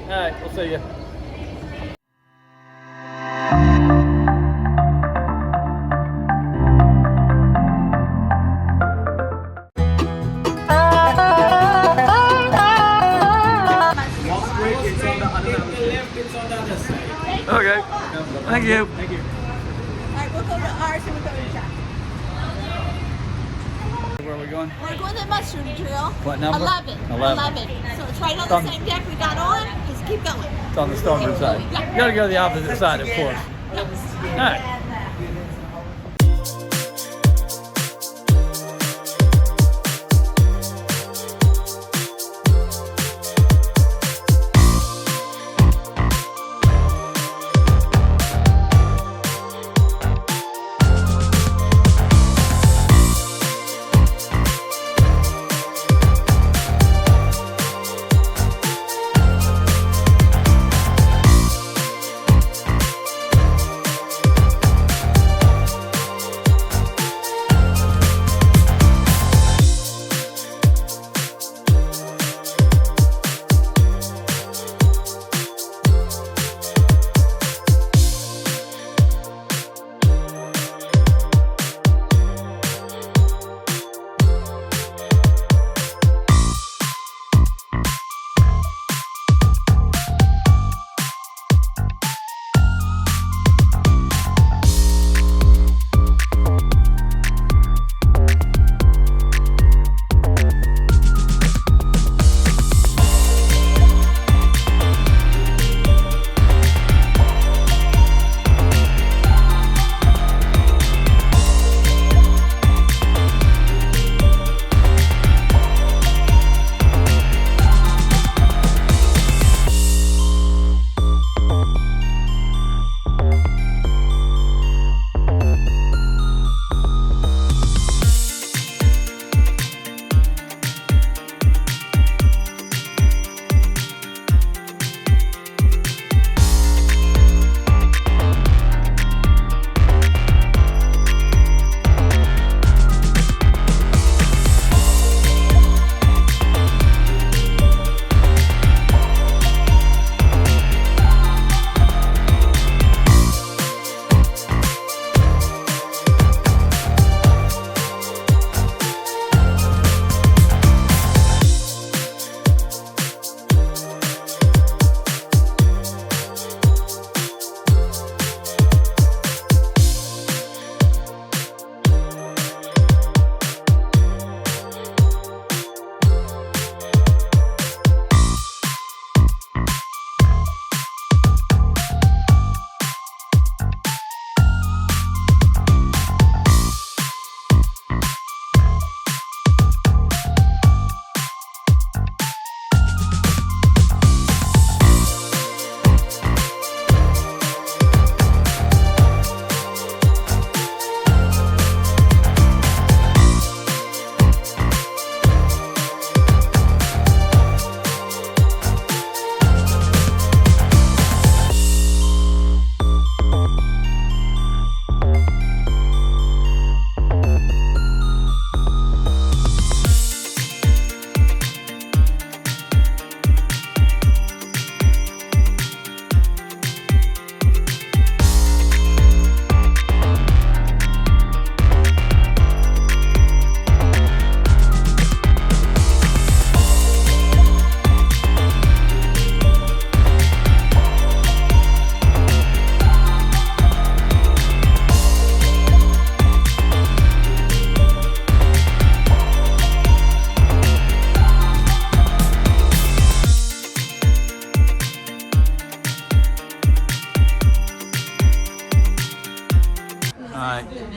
All right, we'll see you. Okay. Thank you. Thank you. All right, we'll go to ours and we'll go to Jack. Where are we going? We're going to the mushroom drill. What number? 11. 11. So it's right on the same deck we got on. Just keep going. It's on the starboard side. Yeah. You gotta go to the opposite side, of course. All right.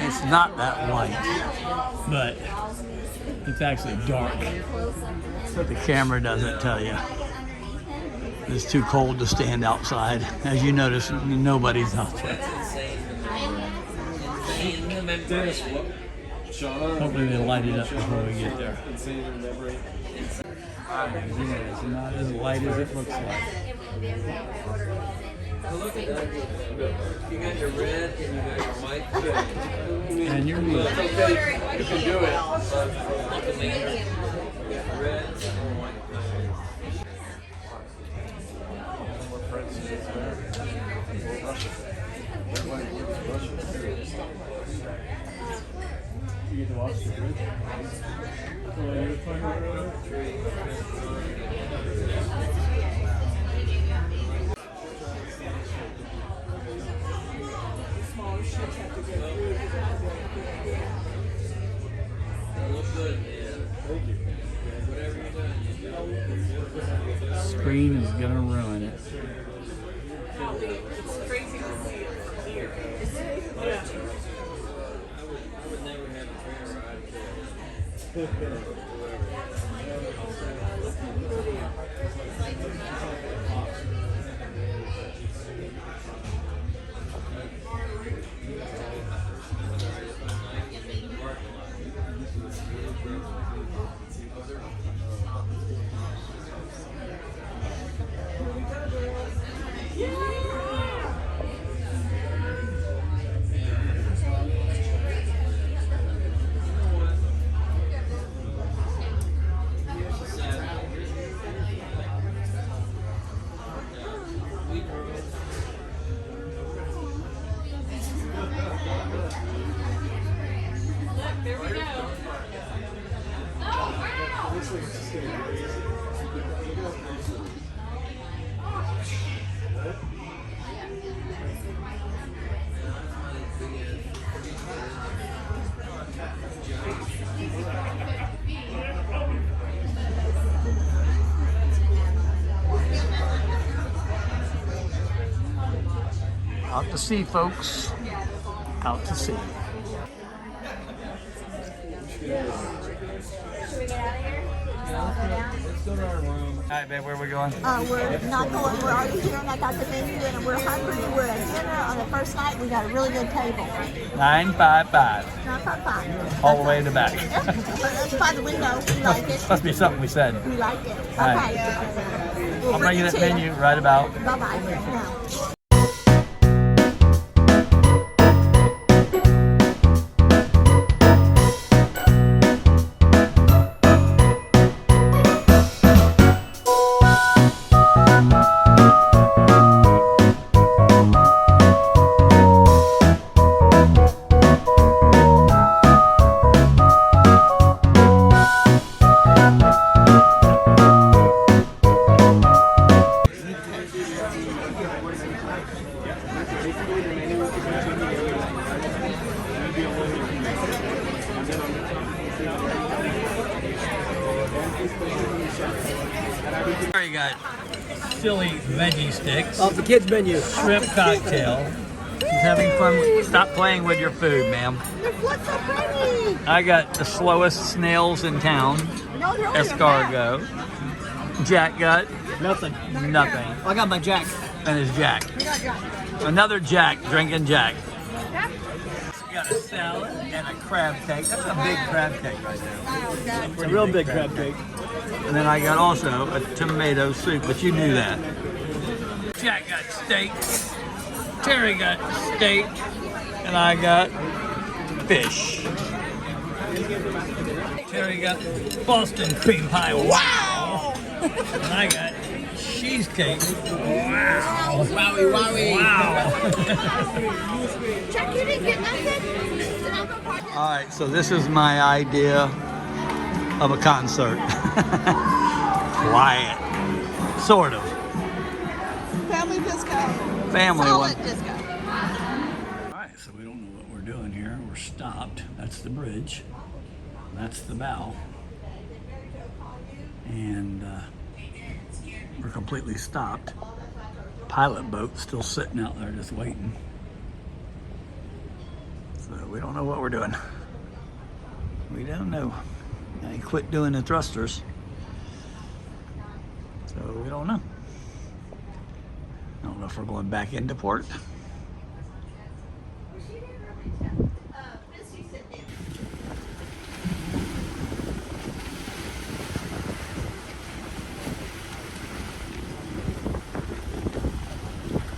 It's not that light, but it's actually dark. But the camera doesn't tell you. It's too cold to stand outside. As you notice, nobody's out there. Hopefully they light it up before we get there. It's not as light as it looks like. Look at that. You got your red and you got your white. And your blue. It's okay. You can do it. Red and white. gonna ruin it. It's crazy to see it from here. Yeah. I would never have a train ride again. Out to sea, folks. Out to sea. Let's go to our room. All right, babe, where are we going? We're not going. We're already here, and I got the menu, and we're hungry. We're at dinner on the first night. We got a really good table. 955. Not fun. All the way to the back. Let's by the window. We like it. Must be something we said. We like it. All Okay. right. We'll I'll bring you that to menu right about. Bye bye. Now. Here you got silly veggie sticks, Off the kids menu. shrimp cocktail. She's having fun. Stop playing with your food, ma'am. This looks so pretty. I got the slowest snails in town, No, they're only escargot. Jack got Nothing. nothing, I got my Jack. and it's Jack. We got Jack. Another Jack drinking Jack. Jack? We got a salad and a crab cake. That's a big crab cake right there. Oh, Jack. A real big crab cake. And then I got also a tomato soup, but you knew that. Jack got steak, Terry got steak, and I got fish. Terry got Boston cream pie. Wow! And I got cheesecake. Wow! Wowie, wowie. Wow! Jack, you didn't get nothing? All right, so this is my idea of a concert. Quiet. Sort of. Family disco. Family one. Solid disco. All right, so we don't know what we're doing here. We're stopped. That's the bridge. That's the bow. And we're completely stopped. Pilot boat still sitting out there just waiting. So we don't know what we're doing. We don't know. He quit doing the thrusters. So we don't know. I don't know if we're going back into port.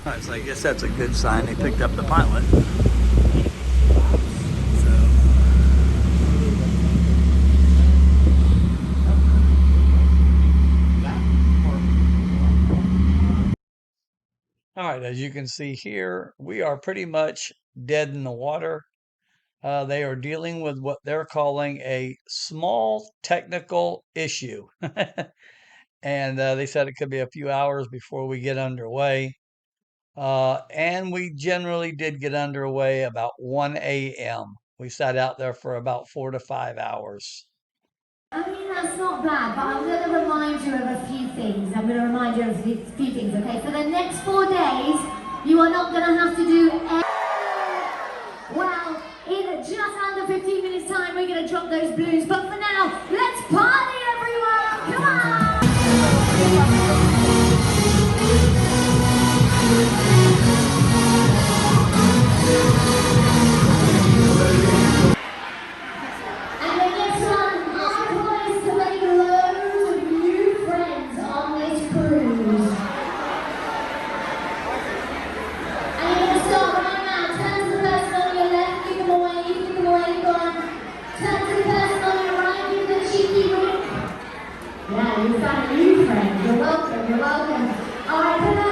All right, so I guess that's a good sign. They picked up the pilot. All right, as you can see here, we are pretty much dead in the water. They are dealing with what they're calling a small technical issue. And they said it could be a few hours before we get underway. And we generally did get underway about 1 a.m. We sat out there for about 4 to 5 hours. I mean, that's not bad, but I'm going to remind you of a few things. I'm going to remind you of a few things, okay? For the next 4 days, you are not going to have to do well, in just under 15 minutes time, we're going to drop those blues. But for now, let's party, everyone! Come on! And the next one, our goal is to make loads of new friends on this cruise. And you're going to start right now. Turn to the person on your left, give them away, go on. Turn to the person on your right, give them a cheeky wink. Yeah, you found a new friend. You're welcome, you're welcome. Alright,